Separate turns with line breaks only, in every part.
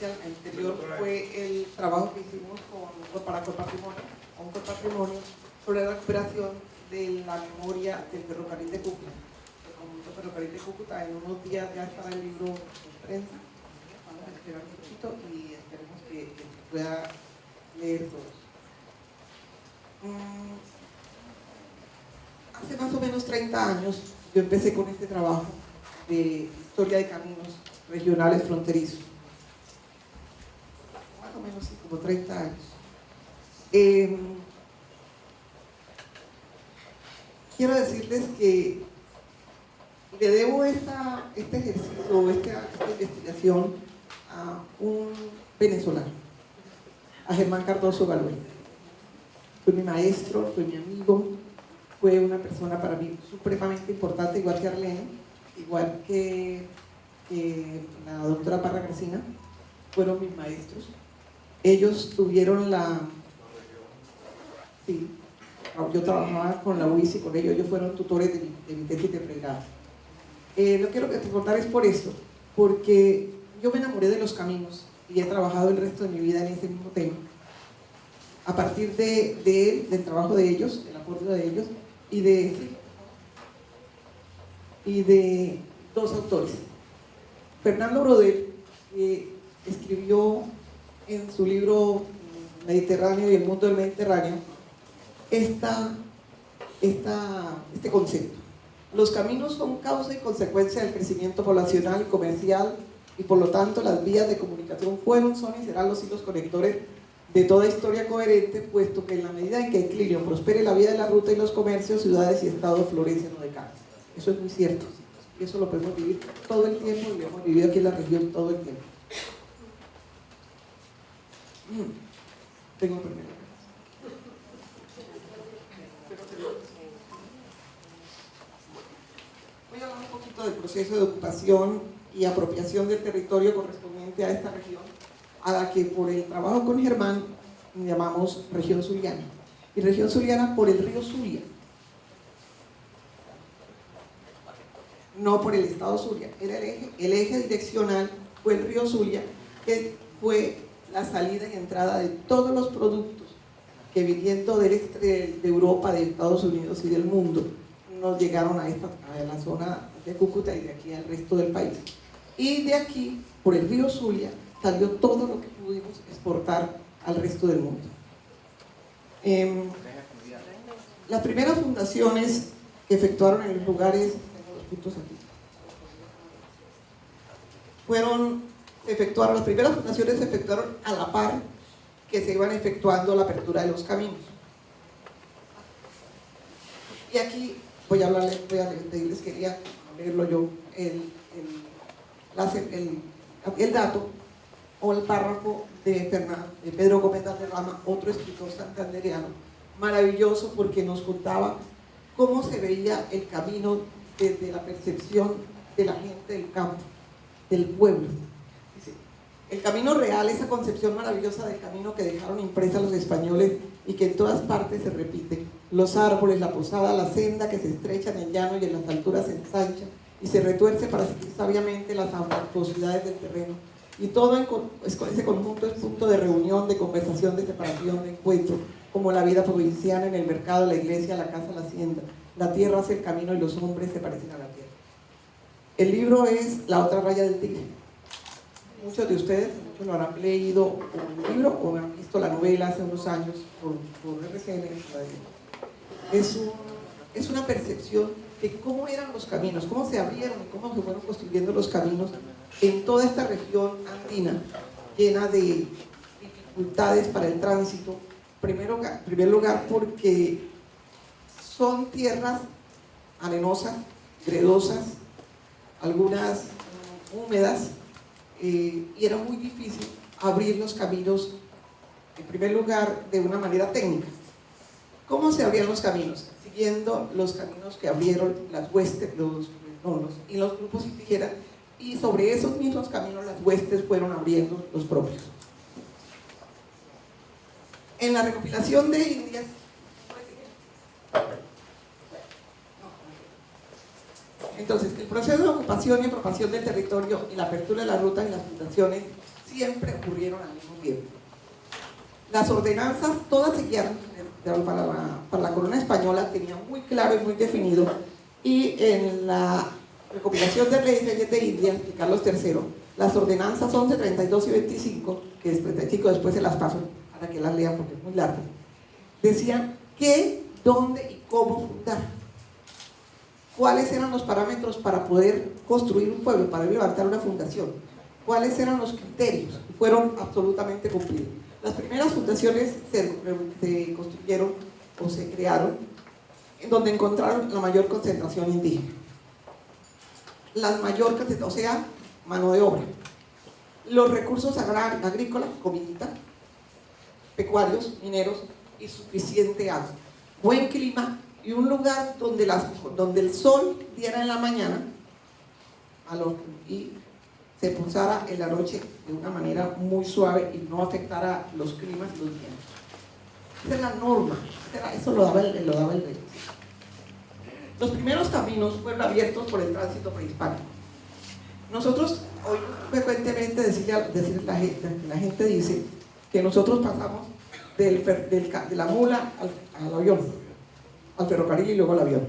conferencia anterior fue el trabajo que hicimos para Colpatrimonio, con Colpatrimonio, sobre la recuperación de la memoria del ferrocarril de Cúcuta. El conjunto ferrocarril de Cúcuta, en unos días ya estará el libro en prensa. Vamos a esperar un poquito y esperemos que pueda leer todos. Hace más o menos 30 años yo empecé con este trabajo de historia de caminos regionales fronterizos. Más o menos sí, como 30 años. Quiero decirles que le debo este ejercicio, esta investigación a un venezolano, a Germán Cardoso Galoy. Fue mi maestro, fue mi amigo, fue una persona para mí supremamente importante, igual que Arlene, igual que la doctora Parra Gresina, fueron mis maestros. Ellos tuvieron sí, yo trabajaba con la UIS y con ellos fueron tutores de mi tesis de pregrado. Lo quiero recordar es por esto, porque yo me enamoré de los caminos y he trabajado el resto de mi vida en ese mismo tema. A partir del trabajo de ellos, del aporte de ellos y de dos autores. Fernando Brodel escribió en su libro Mediterráneo y el mundo del Mediterráneo este concepto. Los caminos son causa y consecuencia del crecimiento poblacional y comercial y por lo tanto las vías de comunicación fueron, son y serán los hilos conectores de toda historia coherente, puesto que en la medida en que equilibrio prospere la vida de la ruta y los comercios, ciudades y estados florecen o decaen. Eso es muy cierto. Y eso lo podemos vivir todo el tiempo y lo hemos vivido aquí en la región todo el tiempo. Tengo primero. Voy a hablar un poquito del proceso de ocupación y apropiación del territorio correspondiente a esta región, a la que por el trabajo con Germán llamamos región zuliana. Y región zuliana por el río Zulia, no por el estado Zulia. Era el eje direccional fue el río Zulia, que fue la salida y entrada de todos los productos que viniendo de Europa, de Estados Unidos y del mundo nos llegaron a la zona de Cúcuta y de aquí al resto del país. Y de aquí, por el río Zulia, salió todo lo que pudimos exportar al resto del mundo. Las primeras fundaciones que efectuaron en los lugares, tengo los puntos aquí, las primeras fundaciones se efectuaron a la par que se iban efectuando la apertura de los caminos. Y aquí voy a pedirles, quería leerlo yo, el dato o el párrafo de Pedro Gómez Valderrama, otro escritor santandereano, maravilloso porque nos contaba cómo se veía el camino desde la percepción de la gente del campo, del pueblo. Dice, el camino real, esa concepción maravillosa del camino que dejaron impresa los españoles y que en todas partes se repite, los árboles, la posada, la senda que se estrecha en el llano y en las alturas se ensancha y se retuerce para seguir sabiamente las angustiosidades del terreno. Y todo ese conjunto es punto de reunión, de conversación, de separación, de encuentro, como la vida provinciana en el mercado, la iglesia, la casa, la hacienda. La tierra hace el camino y los hombres se parecen a la tierra. El libro es La otra raya del tigre. Muchos de ustedes lo habrán leído el libro o han visto la novela hace unos años por RCN. Es una percepción de cómo eran los caminos, cómo se abrieron y cómo se fueron construyendo los caminos en toda esta región andina, llena de dificultades para el tránsito. En primer lugar porque son tierras arenosas, gredosas, algunas húmedas, y era muy difícil abrir los caminos, en primer lugar, de una manera técnica. ¿Cómo se abrían los caminos? Siguiendo los caminos que abrieron las huestes, y los grupos indígenas, y sobre esos mismos caminos las huestes fueron abriendo los propios. En la recopilación de Indias, entonces, el proceso de ocupación y apropiación del territorio y la apertura de las rutas y las fundaciones siempre ocurrieron al mismo tiempo. Las ordenanzas, todas se guiaron para la corona española, tenían muy claro y muy definido, y en la recopilación de leyes de Indias de Carlos III, las ordenanzas 11, 32 y 25, que después se las paso para que las lean porque es muy largo, decían qué, dónde y cómo fundar. ¿Cuáles eran los parámetros para poder construir un pueblo, para levantar una fundación? ¿Cuáles eran los criterios? Fueron absolutamente cumplidos. Las primeras fundaciones se construyeron o se crearon en donde encontraron la mayor concentración indígena. La mayor concentración, o sea, mano de obra. Los recursos agrícolas, comidita, pecuarios, mineros y suficiente agua. Buen clima y un lugar donde el sol diera en la mañana y se posara en la noche de una manera muy suave y no afectara los climas y los vientos. Esa es la norma, eso lo daba el rey. Los primeros caminos fueron abiertos por el tránsito prehispánico. Nosotros hoy frecuentemente la gente dice que nosotros pasamos de la mula al avión, al ferrocarril y luego al avión.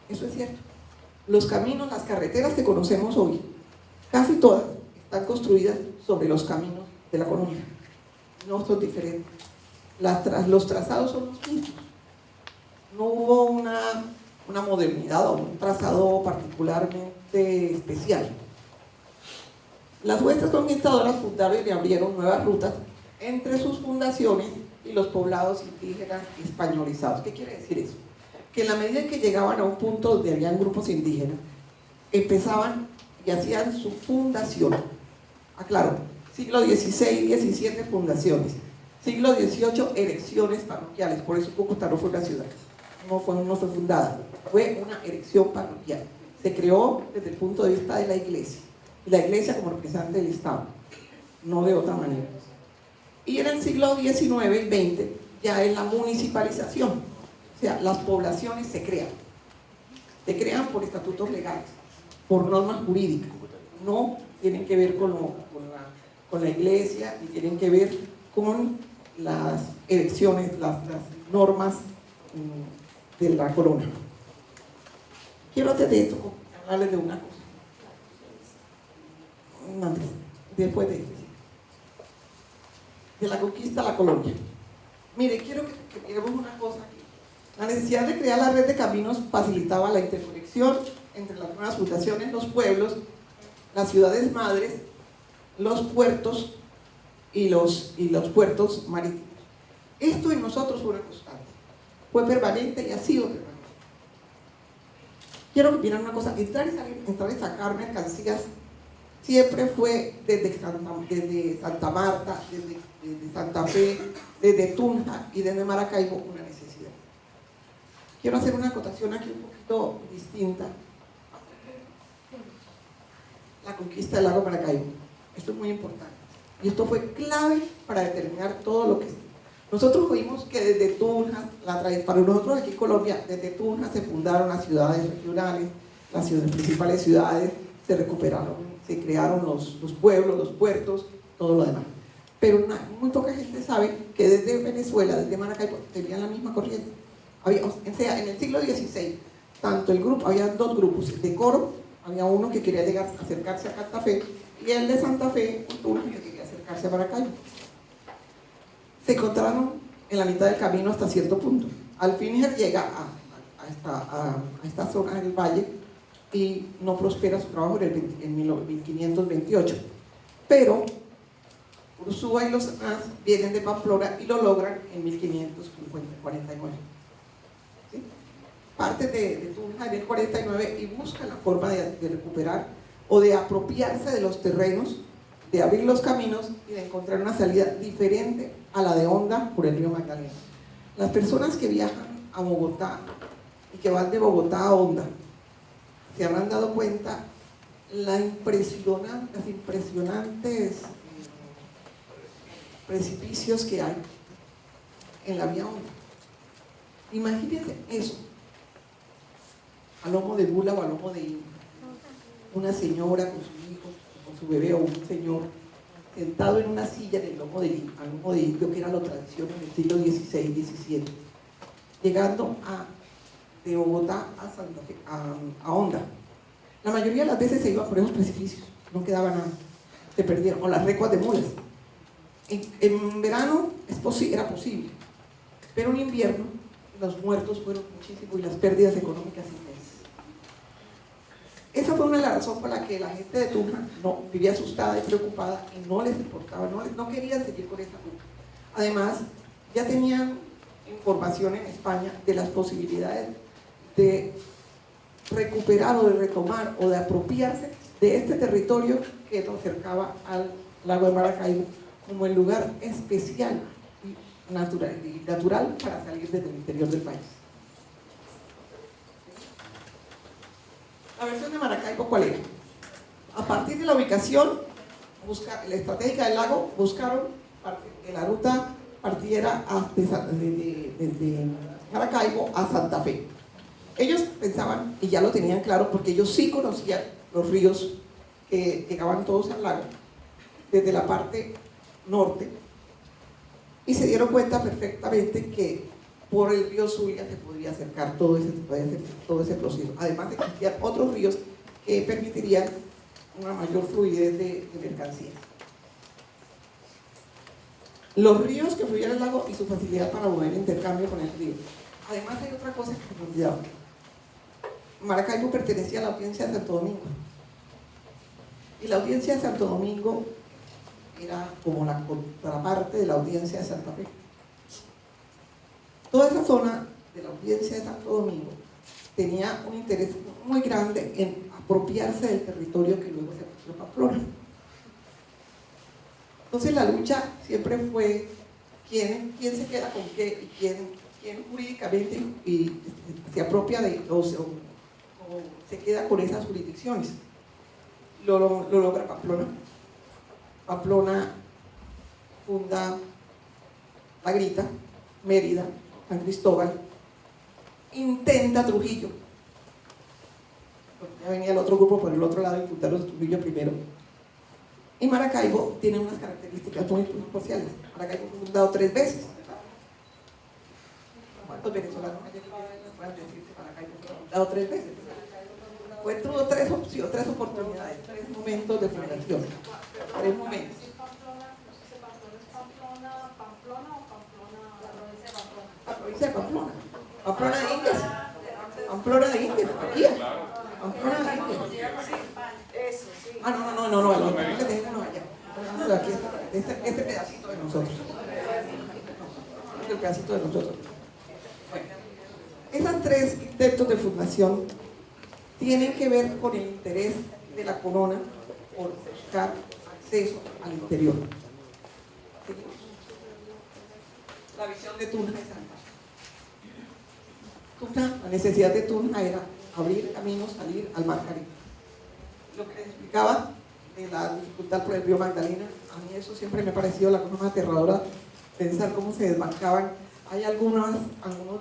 Eso es cierto. Los caminos, las carreteras que conocemos hoy, casi todas están construidas sobre los caminos de la colonia. No son diferentes. Los trazados son los mismos. No hubo una modernidad o un trazado particularmente especial. Las huestes conquistadoras fundaron y abrieron nuevas rutas entre sus fundaciones y los poblados indígenas españolizados. ¿Qué quiere decir eso? Que en la medida en que llegaban a un punto donde habían grupos indígenas, empezaban y hacían su fundación. Aclaro, siglo XVI, XVII fundaciones, siglo XVIII erecciones parroquiales, por eso Cúcuta no fue una ciudad, no fue fundada, fue una erección parroquial. Se creó desde el punto de vista de la iglesia, y la iglesia como representante del Estado, no de otra manera. Y en el siglo XIX y XX ya es la municipalización, o sea, las poblaciones se crean por estatutos legales, por normas jurídicas, no tienen que ver con la iglesia, ni tienen que ver con las elecciones, las normas de la corona. Quiero antes de esto hablarles de una cosa. Después de la conquista a la colonia. Mire, quiero que miremos una cosa aquí. La necesidad de crear la red de caminos facilitaba la interconexión entre las nuevas fundaciones, los pueblos, las ciudades madres, los puertos y los puertos marítimos. Esto en nosotros fue una constante, fue permanente y ha sido permanente. Quiero que miren una cosa, entrar y sacar mercancías siempre fue desde Santa Marta, desde Santa Fe, desde Tunja y desde Maracaibo una necesidad. Quiero hacer una acotación aquí un poquito distinta. La conquista del lago Maracaibo. Esto es muy importante. Y esto fue clave para determinar todo lo que es. Nosotros vimos que desde Tunja, para nosotros aquí en Colombia, desde Tunja se fundaron las ciudades regionales, las principales ciudades, se recuperaron, se crearon los pueblos, los puertos, todo lo demás. Pero muy poca gente sabe que desde Venezuela, desde Maracaibo, tenían la misma corriente. O sea, en el siglo XVI, había dos grupos. De Coro, había uno que quería acercarse a Santa Fe, y el de Santa Fe, uno que quería acercarse a Maracaibo. Se encontraron en la mitad del camino hasta cierto punto. Alfínger llega a esta zona del valle y no prospera su trabajo en 1528. Pero Ursúa y los demás vienen de Pamplona y lo logran en 1549. ¿Sí? Parte de Tunja en el 49 y buscan la forma de recuperar o de apropiarse de los terrenos, de abrir los caminos y de encontrar una salida diferente a la de Honda por el río Magdalena. Las personas que viajan a Bogotá y que van de Bogotá a Honda se habrán dado cuenta las impresionantes precipicios que hay en la vía Honda. Imagínense eso, a lomo de mula o a lomo de inca, una señora con su hijo, con su bebé o un señor sentado en una silla en el lomo de indio, que era la tradición en el siglo XVI-XVII, llegando de Bogotá a Santa Fe, a Honda. La mayoría de las veces se iba por esos precipicios, no quedaba nada, se perdieron, o las recuas de mulas. En verano era posible, pero en invierno los muertos fueron muchísimos y las pérdidas económicas inmensas. Esa fue una de las razones por la que la gente de Tunja no vivía asustada y preocupada y no les importaba, no querían seguir con esta ruta. Además, ya tenían información en España de las posibilidades de recuperar o de retomar o de apropiarse de este territorio que nos acercaba al lago de Maracaibo como el lugar especial y natural para salir desde el interior del país. La versión de Maracaibo, ¿cuál era? A partir de la ubicación la estratégica del lago, buscaron que la ruta partiera desde Maracaibo a Santa Fe. Ellos pensaban, y ya lo tenían claro, porque ellos sí conocían los ríos que llegaban todos al lago, desde la parte norte, y se dieron cuenta perfectamente que por el río Zulia se podría acercar todo ese proceso. Además de que existían otros ríos que permitirían una mayor fluidez de mercancías. Los ríos que fluían al lago y su facilidad para mover intercambio con el río. Además hay otra cosa que se me olvidaba. Maracaibo pertenecía a la audiencia de Santo Domingo. Y la audiencia de Santo Domingo era como la contraparte de la audiencia de Santa Fe. Toda esa zona de la audiencia de Santo Domingo tenía un interés muy grande en apropiarse del territorio que luego se pasó a Pamplona. Entonces la lucha siempre fue quién se queda con qué y quién jurídicamente se apropia de o se queda con esas jurisdicciones. Lo logra Pamplona. Pamplona funda La Grita, Mérida, San Cristóbal, intenta Trujillo. Ya venía el otro grupo por el otro lado y fundaron Trujillo primero. Y Maracaibo tiene unas características muy especiales. Maracaibo fue fundado 3 veces. ¿Cuántos venezolanos hay que puedan decir que Maracaibo fue fundado 3 veces? Tuvo 3 oportunidades, 3 momentos de fundación. 3 momentos. La provincia de Pamplona. Pamplona de Indias. Pamplona de Indias. Aquí. Pamplona de Indias. No, el otro que tenemos no allá. Aquí este pedacito de nosotros. El pedacito de nosotros. Bueno, esas 3 intentos de fundación tienen que ver con el interés de la corona por buscar acceso al interior. La visión de Tunja es Tunja, la necesidad de Tunja era abrir caminos, salir al mar Caribe. Lo que les explicaba de la dificultad por el río Magdalena, a mí eso siempre me ha parecido la cosa más aterradora, pensar cómo se desbarcaban. Hay algunos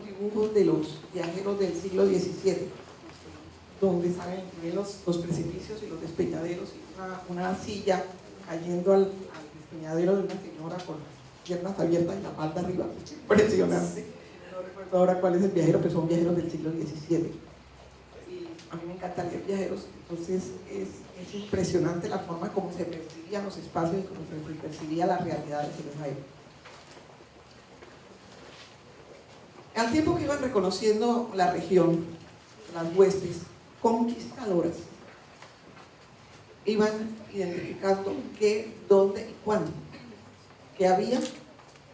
dibujos de los viajeros del siglo XVII, donde salen los precipicios y los despeñaderos, y una silla cayendo al despeñadero de una señora con las piernas abiertas y la falda arriba. Impresionante. No recuerdo ahora cuál es el viajero, pero son viajeros del siglo XVII. Y a mí me encanta leer viajeros, entonces es impresionante la forma como se percibían los espacios y cómo se percibía las realidades en esa época. Al tiempo que iban reconociendo la región, las huestes conquistadoras, iban identificando qué, dónde y cuándo, qué había,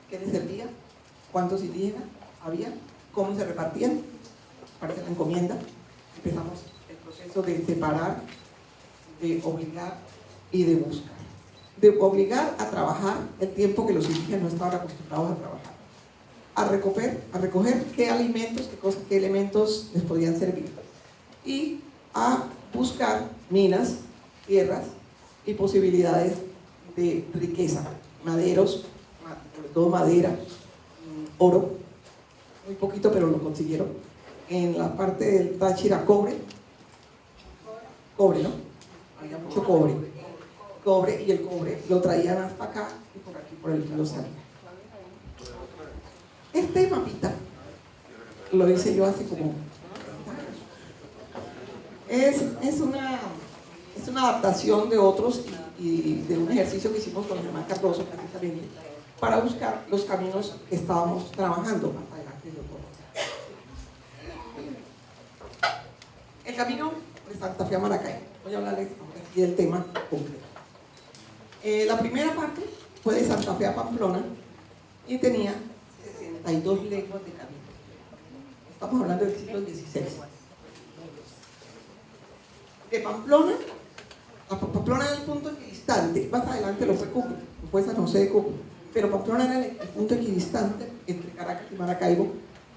qué les servía, cuántos indígenas había, cómo se repartían, parece la encomienda. Empezamos el proceso de separar, de obligar y de buscar. De obligar a trabajar el tiempo que los indígenas no estaban acostumbrados a trabajar. A recoger qué alimentos, qué elementos les podían servir. Y a buscar minas, tierras y posibilidades de riqueza, maderos, sobre todo madera, oro, muy poquito pero lo consiguieron. En la parte del Táchira, cobre, ¿no? Había mucho cobre. cobre, y el cobre lo traían hasta acá y por aquí por el río salía. Este mapita lo hice yo hace como es una adaptación de otros y de un ejercicio que hicimos con Germán Cardoso precisamente para buscar los caminos que estábamos trabajando más adelante. El camino de Santa Fe a Maracay. Voy a hablarles aquí del tema concreto. La primera parte fue de Santa Fe a Pamplona y tenía 62 leguas de camino. Estamos hablando del siglo XVI. De Pamplona a Pamplona era el punto equidistante. Más adelante lo fue Cúcuta, lo fue San José de Cúcuta, pero Pamplona era el punto equidistante entre Caracas y Maracaibo.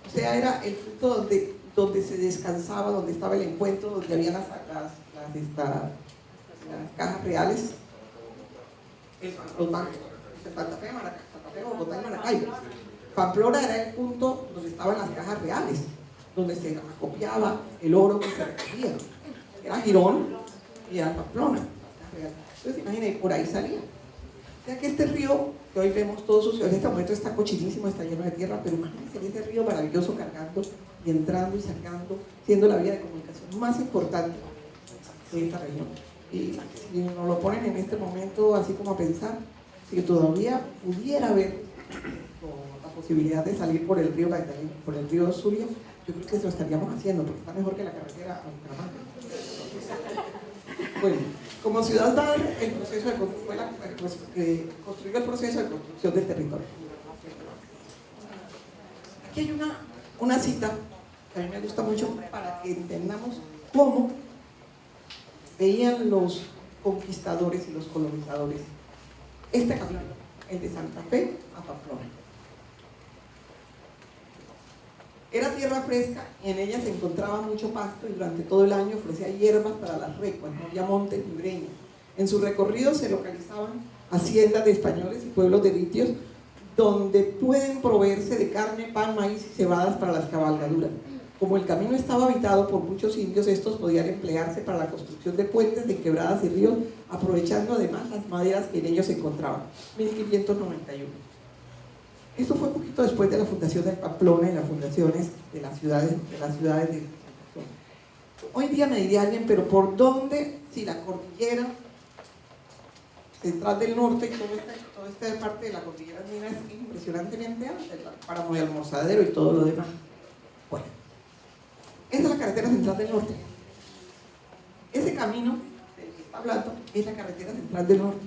O sea, era el punto donde se descansaba, donde estaba el encuentro, donde había las cajas reales, los bancos de Santa Fe, Bogotá y Maracaibo. Pamplona era el punto donde estaban las cajas reales, donde se acopiaba el oro que se recogía. Era Girón y era Pamplona. Entonces imaginen, por ahí salía. O sea que este río que hoy vemos todo sucio, en este momento está cochinísimo, está lleno de tierra, pero imagínense ese río maravilloso cargando y entrando y sacando, siendo la vía de comunicación más importante de esta región. Y si nos lo ponen en este momento así como a pensar, si todavía pudiera haber la posibilidad de salir por el río Magdalena, por el río Zulia, yo creo que eso lo estaríamos haciendo, porque está mejor que la carretera a Bucaramanga. Bueno, como ciudad va el proceso construyó el proceso de construcción del territorio. Aquí hay una cita que a mí me gusta mucho para que entendamos cómo veían los conquistadores y los colonizadores este camino, el de Santa Fe a Pamplona. Era tierra fresca y en ella se encontraba mucho pasto y durante todo el año ofrecía hierbas para las recuas, no había montes ni breñas. En su recorrido se localizaban haciendas de españoles y pueblos de litios donde pueden proveerse de carne, pan, maíz y cebadas para las cabalgaduras. Como el camino estaba habitado por muchos indios, estos podían emplearse para la construcción de puentes, de quebradas y ríos, aprovechando además las maderas que en ellos se encontraban. 1591. Esto fue un poquito después de la fundación de Pamplona y las fundaciones de las ciudades de hoy día me diría alguien, pero ¿por dónde? Si la cordillera central del norte y toda esta parte de la cordillera andina es impresionantemente alta, el páramo de Almorzadero y todo lo demás. Bueno, esa es la carretera central del norte. Ese camino del que está hablando es la carretera central del norte.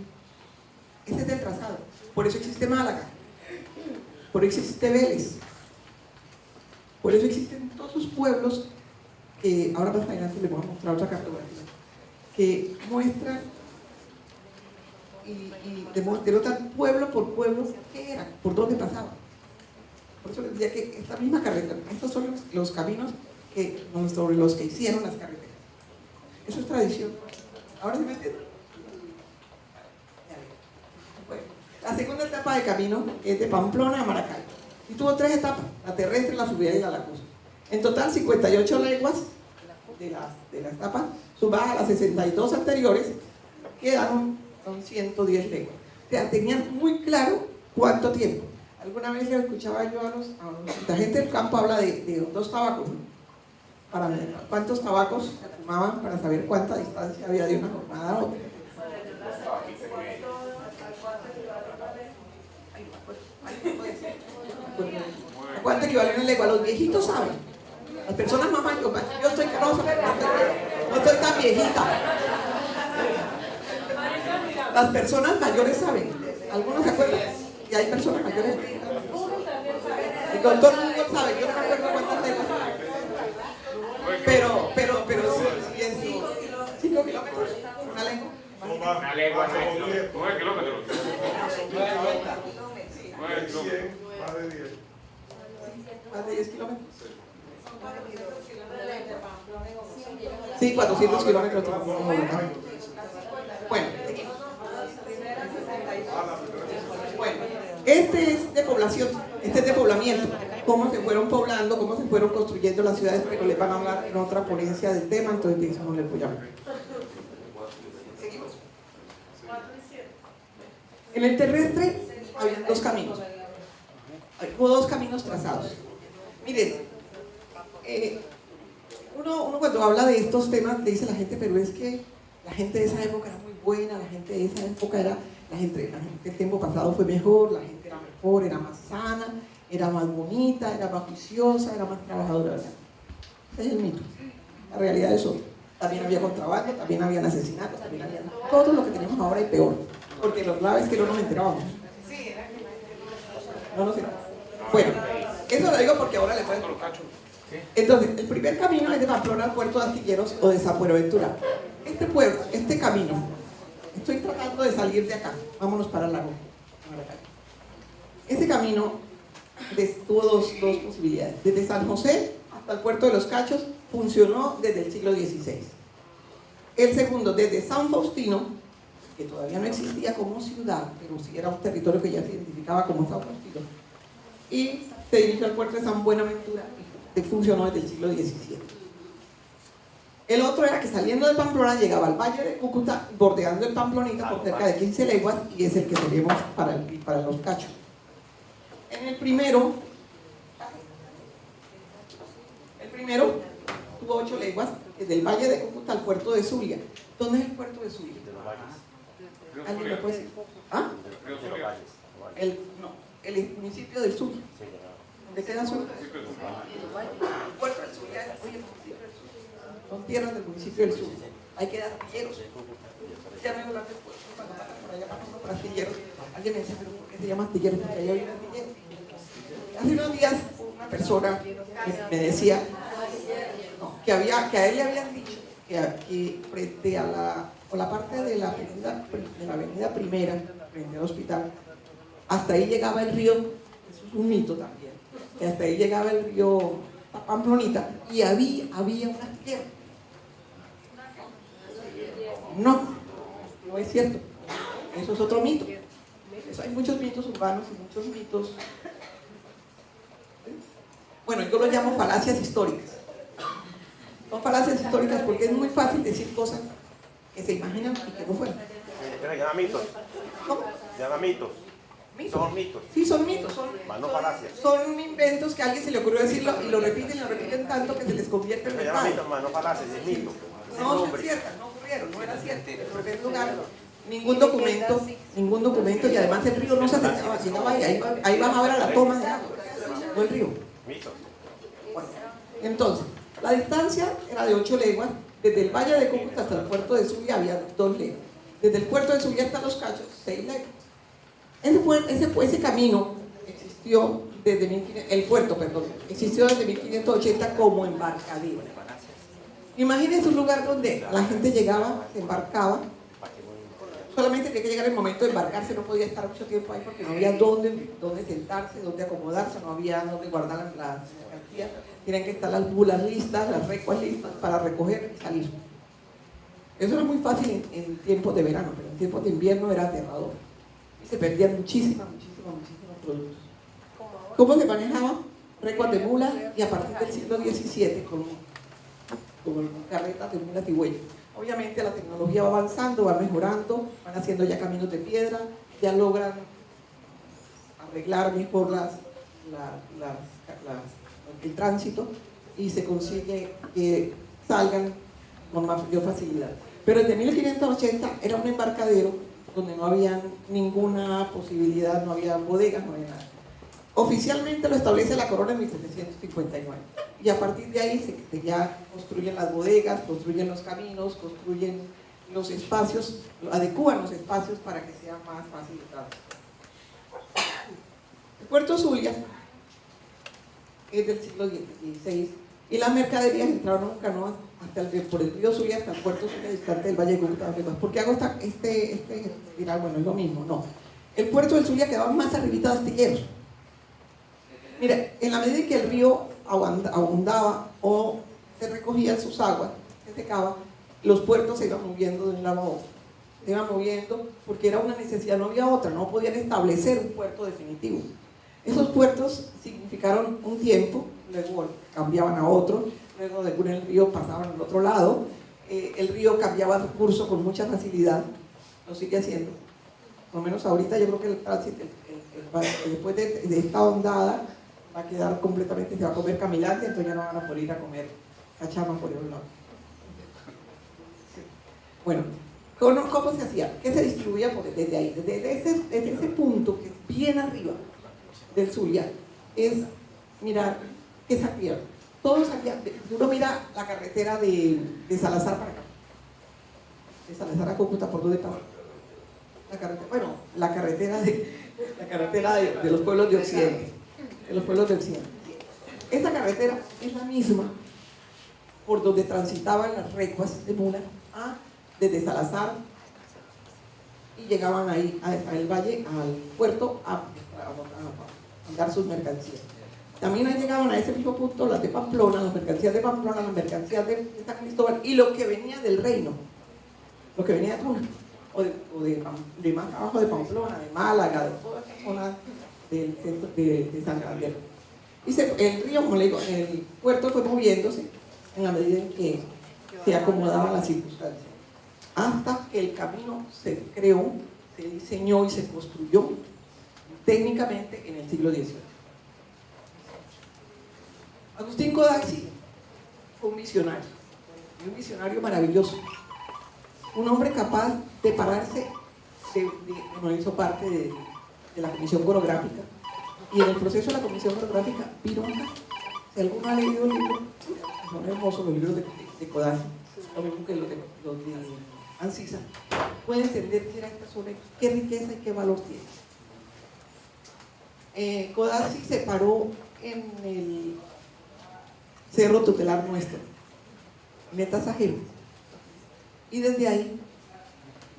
Ese es el trazado. Por eso existe Málaga. Por eso existe Vélez. Por eso existen todos esos pueblos que ahora más adelante les voy a mostrar otra cartografía que muestran y denotan pueblo por pueblo qué era, por dónde pasaba. Por eso les decía que esta misma carretera, estos son los caminos sobre los que hicieron las carreteras. Eso es tradición. Ahora se me entiende. Bueno, la segunda etapa de camino es de Pamplona a Maracay. Y tuvo 3 etapas: la terrestre, la fluvial y la lacustre. En total 58 leguas de las etapas, sumadas a las 62 anteriores, quedaron son 110 leguas. O sea, tenían muy claro cuánto tiempo. Alguna vez le escuchaba yo la gente del campo habla de 2 tabacos, ¿no? Para ver cuántos tabacos se fumaban para saber cuánta distancia había de una jornada a otra. ¿Cuánto equivale una legua? Los viejitos saben. Las personas más mayores, yo estoy canosa, no estoy tan viejita. Las personas mayores saben. ¿Algunos se acuerdan? Y hay personas mayores. Y con todo el mundo sabe, yo no me acuerdo cuántas leguas. Pero sí es 5 kilómetros, una lengua.
Una legua, 9 kilómetros.
9 kilómetros. Más de 10.
Más de 10 kilómetros. Sí, 400 kilómetros. Bueno, este es de población, este es de poblamiento. Cómo se fueron poblando, cómo se fueron construyendo las ciudades, pero les van a hablar en otra ponencia del tema, entonces de eso no les voy a hablar. Seguimos. En el terrestre había dos caminos. Hubo dos caminos trazados. Miren, uno cuando habla de estos temas le dice a la gente, pero es que la gente de esa época era muy buena, la gente de esa época era, la gente del tiempo pasado fue mejor, la gente era mejor, era más sana, era más bonita, era más juiciosa, era más trabajadora. Ese es el mito. La realidad es otra. También había contrabando, también había asesinatos, también había todo lo que tenemos ahora y peor. Porque lo grave es que no nos enterábamos. No nos enterábamos. Bueno, eso lo digo porque ahora le pueden colocar. Entonces, el primer camino es de Pamplona al puerto de Astilleros o de San Buenaventura. Este camino, estoy tratando de salir de acá. Vámonos para el lago. Este camino tuvo dos posibilidades. Desde San José hasta el puerto de Los Cachos funcionó desde el siglo XVI. El segundo, desde San Faustino, que todavía no existía como ciudad, pero sí era un territorio que ya se identificaba como San Faustino, y se dirigió al puerto de San Buenaventura y funcionó desde el siglo XVII. El otro era que saliendo de Pamplona llegaba al Valle de Cúcuta, bordeando el Pamplonita por cerca de 15 leguas, y es el que tenemos para Los Cachos. En el primero tuvo 8 leguas, desde el Valle de Cúcuta al puerto de Zulia. ¿Dónde es el puerto de Zulia? ¿Alguien me puede decir? ¿Ah? El municipio del Zulia. ¿Dónde queda Zulia? El puerto del Zulia es el municipio del Zulia. Son tierras del municipio del Zulia. Hay que dar astilleros. Ya me hablan después, cuando pasan por allá pasando por astilleros. Alguien me dice, pero ¿por qué se llama astilleros? Porque allá vive astilleros. Hace unos días una persona me decía que a él le habían dicho que frente a la parte de la avenida Primera, frente al hospital, hasta ahí llegaba el río, eso es un mito también, que hasta ahí llegaba el río Pamplonita y había una astillero. No es cierto, eso es otro mito. Hay muchos mitos urbanos y muchos mitos. Bueno, yo lo llamo falacias históricas. Son falacias históricas porque es muy fácil decir cosas que se imaginan y que no fueron.
Se llama mitos.
¿Cómo?
Se llama mitos.
¿Mitos?
Son mitos.
Sí, son mitos.
No falacias.
Son inventos que a alguien se le ocurrió decirlo y lo repiten tanto que se les convierte en
Se llama
verdad.
mitos, no falacias, es mito.
No son ciertas, no ocurrieron, no era cierto. En primer lugar, ningún documento y además el río no se acercaba, llegaba ahí van a ver a la toma de agua, no el río.
Mitos.
Bueno, entonces, la distancia era de 8 leguas, desde el Valle de Cúcuta hasta el puerto de Zulia había 2 leguas, desde el puerto de Zulia hasta Los Cachos, 6 leguas. Ese camino existió existió desde 1580 como embarcadero. Imagínense un lugar donde la gente llegaba, se embarcaba, solamente tenía que llegar el momento de embarcarse, no podía estar mucho tiempo ahí porque no había dónde sentarse, dónde acomodarse, no había dónde guardar las mercancías, tenían que estar las bulas listas, las recuas listas para recoger y salir. Eso era muy fácil en tiempos de verano, pero en tiempos de invierno era aterrador y se perdían muchísimos productos. ¿Cómo se manejaba? Recuas de mulas y a partir del siglo XVII con carretas de mulas y bueyes. Obviamente la tecnología va avanzando, va mejorando, van haciendo ya caminos de piedra, ya logran arreglar mejor el tránsito y se consigue que salgan con mayor facilidad. Pero desde 1580 era un embarcadero donde no había ninguna posibilidad, no había bodegas, no había nada. Oficialmente lo establece la corona en 1759 y a partir de ahí ya construyen las bodegas, construyen los caminos, construyen los espacios, adecúan los espacios para que sea más fácil de tránsito. El puerto Zulia es del siglo XVI y las mercaderías entraron en canoas por el río Zulia hasta el puerto Zulia distante del Valle de Cúcuta. ¿Por qué hago dirá, bueno, es lo mismo? No. El puerto del Zulia quedaba más arribita de Astilleros. Mira, en la medida en que el río abundaba o se recogían sus aguas, se secaba, los puertos se iban moviendo de un lado a otro. Se iban moviendo porque era una necesidad, no había otra, no podían establecer un puerto definitivo. Esos puertos significaron un tiempo, luego cambiaban a otro, luego de el río pasaban al otro lado, el río cambiaba de curso con mucha facilidad, lo sigue haciendo. por lo menos ahorita yo creo que el tránsito, después de esta ondada, va a quedar completamente, se va a comer Camilandia, entonces ya no van a poder ir a comer cachama por el lado. Bueno, ¿cómo se hacía? ¿Qué se distribuía desde ahí? Desde ese punto que es bien arriba del Zulia, es mirar qué salía. Todo salía, uno mira la carretera de Salazar para acá. De Salazar a Cúcuta, ¿por dónde estaba? La carretera, bueno, la carretera de los pueblos de Occidente. De los pueblos de Occidente. Esa carretera es la misma por donde transitaban las recuas de mula desde Salazar y llegaban ahí al valle, al puerto a dar sus mercancías. También ahí llegaban a ese mismo punto las de Pamplona, las mercancías de Pamplona, las mercancías de San Cristóbal y lo que venía del reino, lo que venía de Tuna, o de más abajo de Pamplona, de Málaga, de toda esa zona del centro de Santander. Y el río, como le digo, el puerto fue moviéndose en la medida en que se acomodaban las circunstancias, hasta que el camino se creó, se diseñó y se construyó técnicamente en el siglo XVIII. Agustín Codazzi fue un visionario maravilloso, un hombre capaz de pararse, bueno, hizo parte de la comisión coreográfica, y en el proceso de la comisión coreográfica vino acá. Si alguno ha leído el libro, son hermosos los libros de Codazzi, lo mismo que los de Ancisa, puede entender qué era esta zona, qué riqueza y qué valor tiene. Codazzi se paró en el Cerro Tutelar Nuestro, en el Tasajero, y desde ahí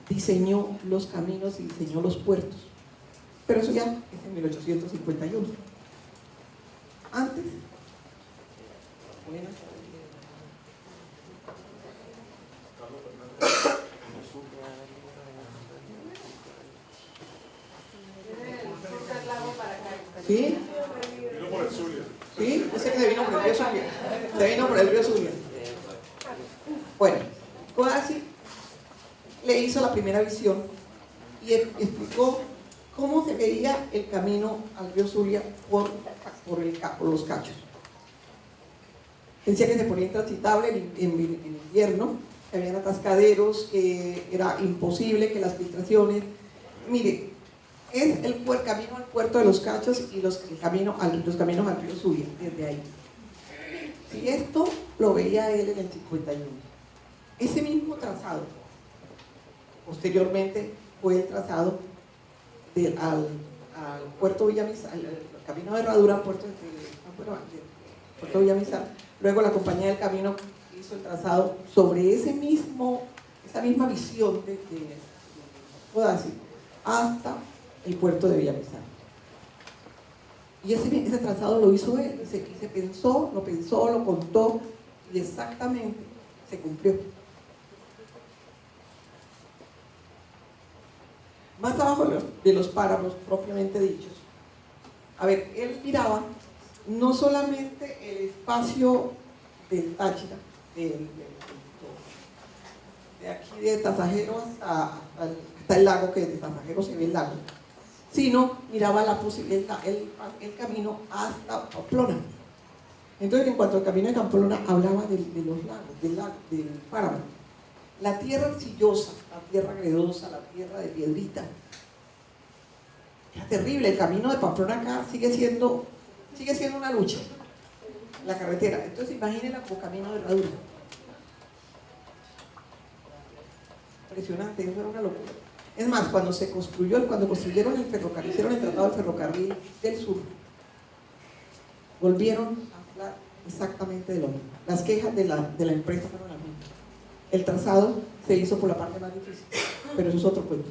diseñó los caminos y diseñó los puertos, pero eso ya es en 1851. Antes, bueno, ¿sí?
Vino por el Zulia.
Sí, yo sé que se vino por el río Zulia. Se vino por el río Zulia. Bueno, Codazzi le hizo la primera visión y explicó cómo se veía el camino al río Zulia por los cachos. Decía que se ponía intransitable en invierno, que habían atascaderos, que era imposible, que las filtraciones. Mire, es el camino al puerto de los Cachos y los caminos al río Zulia, desde ahí. Y esto lo veía él en el 51. Ese mismo trazado, posteriormente, fue el trazado al puerto Villamizar, al camino de Herradura al puerto Villamizar. Luego la compañía del camino hizo el trazado sobre esa misma visión de Codazzi hasta el puerto de Villamizar. Y ese trazado lo hizo él, y se pensó, lo contó, y exactamente se cumplió. Más abajo de los páramos propiamente dichos, a ver, él miraba no solamente el espacio del Táchira, de aquí de Tasajero hasta el lago, que de Tasajero se ve el lago, sino miraba la posibilidad, el camino hasta Pamplona. Entonces, en cuanto al camino de Pamplona, hablaba de los lagos, del páramo. La tierra arcillosa, la tierra gredosa, la tierra de piedrita. Era terrible, el camino de Pamplona acá sigue siendo una lucha, la carretera. Entonces, imagínenla como camino de herradura. Impresionante, eso era una locura. Es más, cuando construyeron el ferrocarril, hicieron el tratado del ferrocarril del sur, volvieron a hablar exactamente de lo mismo. Las quejas de la empresa fueron las mismas. El trazado se hizo por la parte más difícil, pero eso es otro cuento.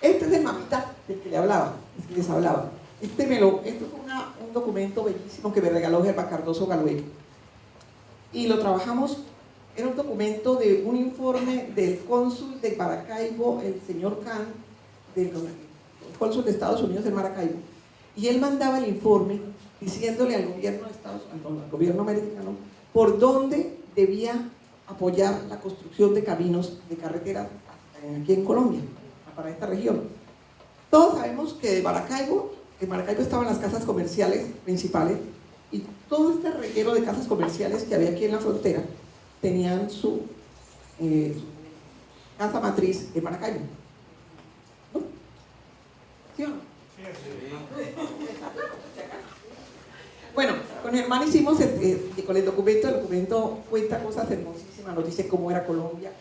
Este es el mapita del que les hablaba. Esto fue un documento bellísimo que me regaló Germán Cardoso Galué. Y lo trabajamos. Era un documento de un informe del cónsul de Maracaibo, el señor Khan, el cónsul de Estados Unidos en Maracaibo, y él mandaba el informe diciéndole al gobierno de al gobierno americano por dónde debía apoyar la construcción de caminos de carretera aquí en Colombia, para esta región. Todos sabemos que en Maracaibo estaban las casas comerciales principales y todo este reguero de casas comerciales que había aquí en la frontera tenían su casa matriz en Maracaibo. ¿No? ¿Sí o no? Bueno, con Germán hicimos con el documento cuenta cosas hermosísimas, nos dice cómo era Colombia,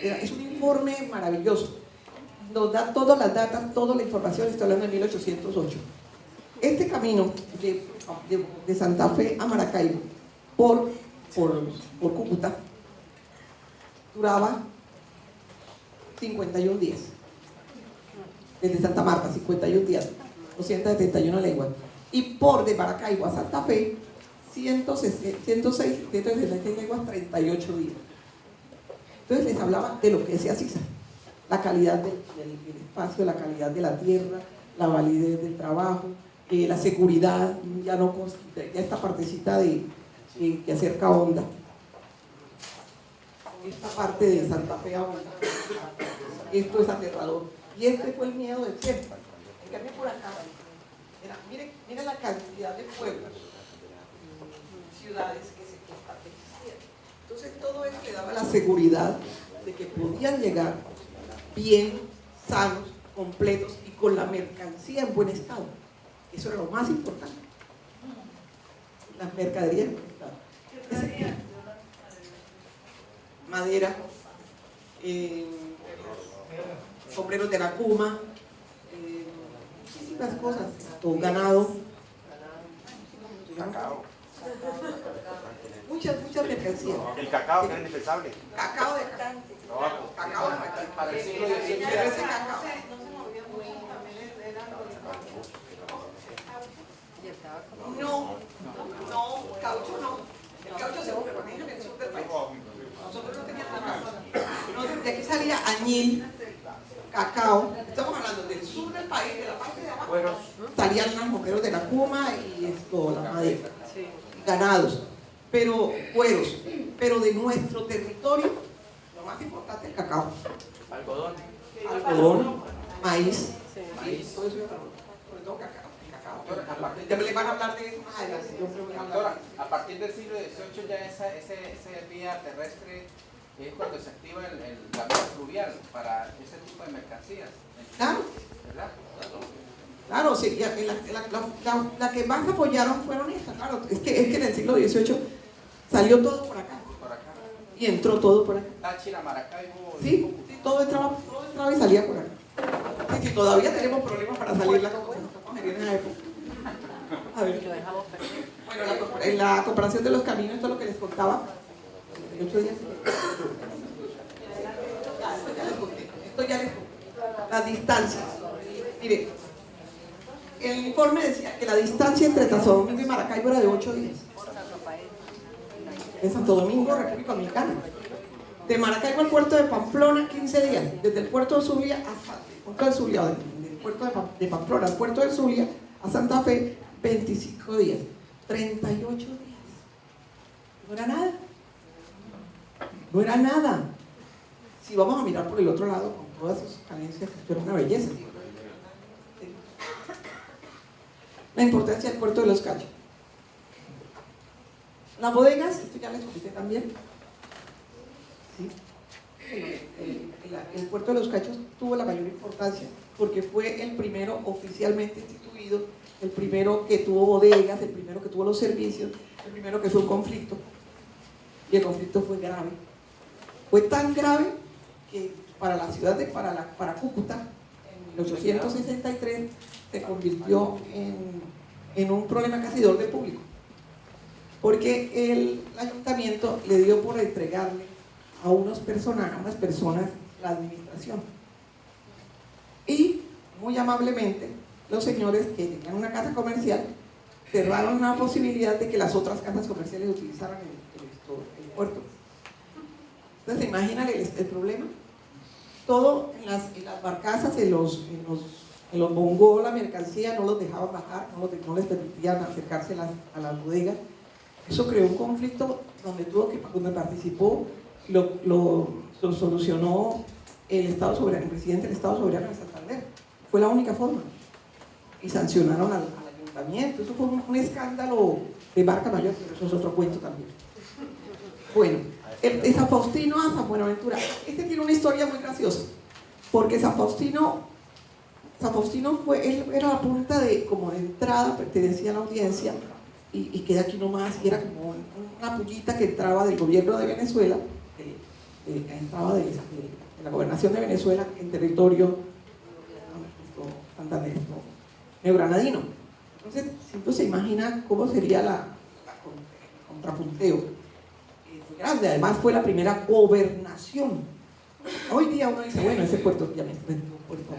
es un informe maravilloso, nos da todas las datas, toda la información, estoy hablando de 1808. Este camino de Santa Fe a Maracaibo por Cúcuta duraba 51 días. Desde Santa Marta, 51 días, 271 leguas. Y por de Maracaibo a Santa Fe, 106 leguas, 38 días. Entonces les hablaba de lo que decía Cisa, la calidad del espacio, la calidad de la tierra, la validez del trabajo, la seguridad, ya esta partecita de que acerca Honda. Esta parte de Santa Fe a Honda, esto es aterrador. Y este fue el miedo de siempre. En cambio por acá, mira la cantidad de pueblos, ciudades que existían. Entonces todo eso le daba la seguridad de que podían llegar bien, sanos, completos y con la mercancía en buen estado. Eso era lo más importante. La mercadería en buen estado. Madera, sombreros de la Cuma, muchísimas cosas, con ganado,
Cacao.
muchas mercancías.
El cacao, que era indispensable.
Cacao de acá. Cacao de acá.
Para el siglo XVIII
Ese cacao. No, caucho no. El caucho se maneja en el sur del país. Nosotros no teníamos cacao. De aquí salía añil, cacao. Estamos hablando del sur del país, de la parte de abajo. Salían los moqueros de la Cuma y la madera. Ganados, pero cueros. Pero de nuestro territorio, lo más importante es el cacao. Algodón, maíz. Todo eso es sobre todo cacao. Ya me le van a hablar de eso más adelante.
Doctora, a partir del siglo XVIII ya ese vía terrestre es cuando se activa la vía fluvial para ese tipo de mercancías.
Claro.
¿Verdad?
Claro, sí, la que más apoyaron fueron estas, claro. Es que en el siglo XVIII salió todo por acá.
Por acá.
Y entró todo por acá.
Táchira, Maracaibo.
Sí, todo entraba y salía por acá. Sí, todavía tenemos problemas para salir la cosa. Estamos en esa época. A ver. Bueno, en la comparación de los caminos, esto es lo que les contaba. 8 días. Esto ya les conté. Las distancias. Mire, el informe decía que la distancia entre Santo Domingo y Maracaibo era de 8 días. En Santo Domingo, República Dominicana. De Maracaibo al puerto de Pamplona, 15 días. Desde el puerto de Zulia hasta el puerto de Zulia, del puerto de Pamplona al puerto de Zulia a Santa Fe, 25 días. 38 días. No era nada. No era nada. Si vamos a mirar por el otro lado, con todas sus carencias, esto era una belleza. La importancia del puerto de Los Cachos. Las bodegas, esto ya les expliqué también. ¿Sí? El puerto de Los Cachos tuvo la mayor importancia porque fue el primero oficialmente instituido, el primero que tuvo bodegas, el primero que tuvo los servicios, el primero que fue un conflicto. Y el conflicto fue grave. Fue tan grave que para la ciudad para Cúcuta, en 1863, se convirtió en un problema casi de orden público. Porque el ayuntamiento le dio por entregarle a unas personas la administración. Y muy amablemente, los señores que tenían una casa comercial cerraron la posibilidad de que las otras casas comerciales utilizaran el puerto. Entonces, imagínale el problema. Todo en las barcazas, en los bongos, la mercancía, no los dejaban bajar, no les permitían acercarse a las bodegas. Eso creó un conflicto donde participó, lo solucionó el presidente del Estado Soberano de Santander. Fue la única forma. Y sancionaron al ayuntamiento. Eso fue un escándalo de marca mayor, pero eso es otro cuento también. Bueno, de San Faustino a San Buenaventura. Este tiene una historia muy graciosa, porque San Faustino era la punta como de entrada, pertenecía a la audiencia, y queda aquí nomás, y era como una pullita que entraba del gobierno de Venezuela, entraba de la gobernación de Venezuela en territorio santandereano, neogranadino. Entonces, siempre se imagina cómo sería el contrapunteo. Fue grande, además fue la primera gobernación. Hoy día uno dice, bueno, ese Puerto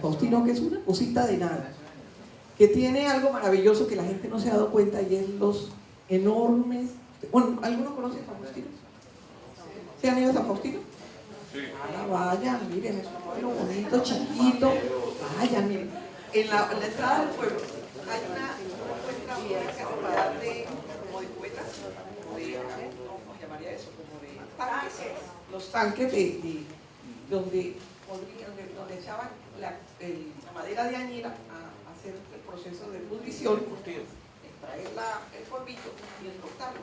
Faustino, que es una cosita de nada, que tiene algo maravilloso que la gente no se ha dado cuenta, y es los enormes... Bueno, ¿alguno conoce a San Faustino? ¿Se han ido a San Faustino?
Sí.
Ahora vayan, miren, es un pueblo bonito, chiquito. Vayan, miren. En la entrada del pueblo hay una cantidad como de cubetas, ¿cómo llamaría eso? Como de tanques. Los tanques donde echaban la madera de añila a hacer el proceso de pudrición, extraer el polvito y encortarlo.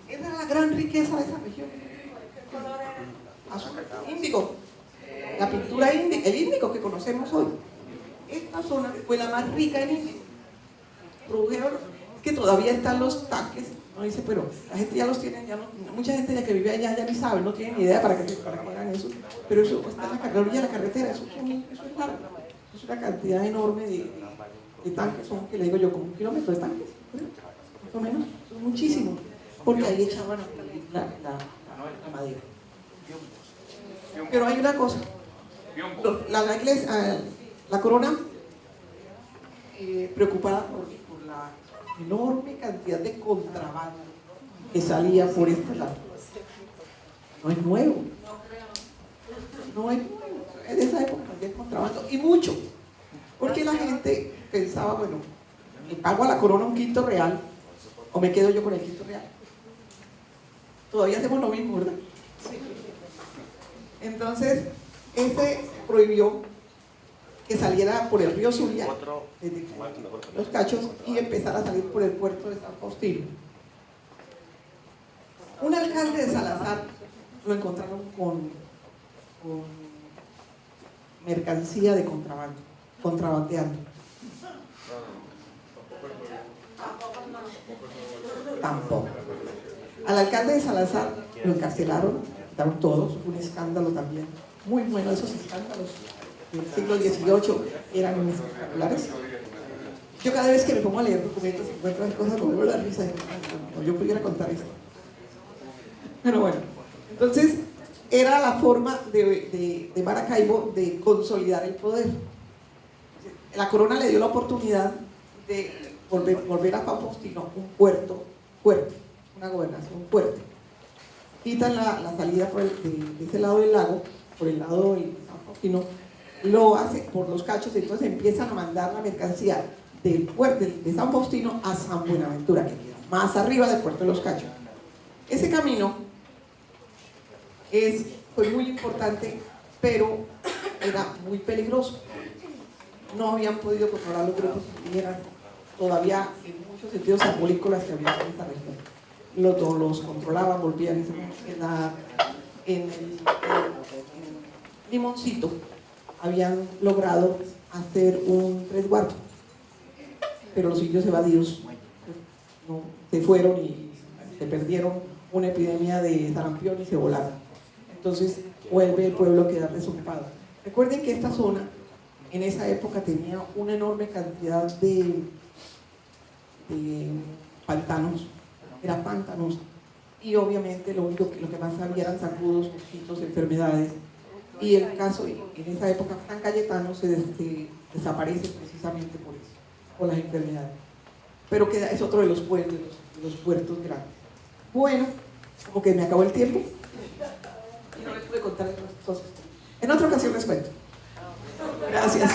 Esa era la gran riqueza de esa región. Azul índigo, la pintura índica, el índigo que conocemos hoy. Esta zona fue la más rica en índigo. Produjeron, que todavía están los tanques, no dice, pero la gente ya los tiene, mucha gente ya que vive allá ya ni sabe, no tiene ni idea para qué hagan eso, pero eso está en la orilla de la carretera, eso es largo, es una cantidad enorme de tanques, son, que le digo yo, como 1 kilómetro de tanques, más o menos, son muchísimos, porque ahí echaban la madera. Pero hay una cosa, la iglesia, la corona, preocupada por la enorme cantidad de contrabando que salía por este lado. No es nuevo, es de esa época de contrabando, y mucho, porque la gente pensaba, bueno, le pago a la corona un quinto real, o me quedo yo con el quinto real. Todavía hacemos lo mismo, ¿verdad? Entonces, ese prohibió que saliera por el río Zulia, desde Los Cachos, y empezara a salir por el puerto de San Faustino. Un alcalde de Salazar lo encontraron con mercancía de contrabando, contrabandeando. Tampoco. Al alcalde de Salazar lo encarcelaron, quitaron todo, fue un escándalo también, muy bueno. Esos escándalos del siglo XVIII eran espectaculares. Yo cada vez que me pongo a leer documentos y encuentro las cosas, me vuelvo a la risa de no, yo pudiera contar esto. Pero bueno, entonces era la forma de Maracaibo de consolidar el poder. La corona le dio la oportunidad de volver a San Faustino un puerto fuerte, una gobernación fuerte. Quitan la salida de ese lado del lago, por el lado de San Faustino, lo hace por Los Cachos, entonces empiezan a mandar la mercancía del puerto de San Faustino a San Buenaventura, que queda más arriba del puerto de Los Cachos. Ese camino fue muy importante, pero era muy peligroso. No habían podido controlar los grupos indígenas, todavía en muchos sentidos arborícolas que había en esta región. Los controlaban, volvían en Limoncito. Habían logrado hacer un resguardo, pero los indios evadidos se fueron y se perdieron una epidemia de sarampión y se volaron. Entonces vuelve el pueblo a quedar desocupado. Recuerden que esta zona en esa época tenía una enorme cantidad de pantanos, eran pantanos, y obviamente lo que más había eran zancudos, mosquitos, enfermedades. Y el caso, en esa época, San Cayetano se desaparece precisamente por eso, por las enfermedades. Pero es otro de los puertos grandes. Bueno, como que me acabó el tiempo y no les pude contar otras cosas. En otra ocasión les cuento. Gracias.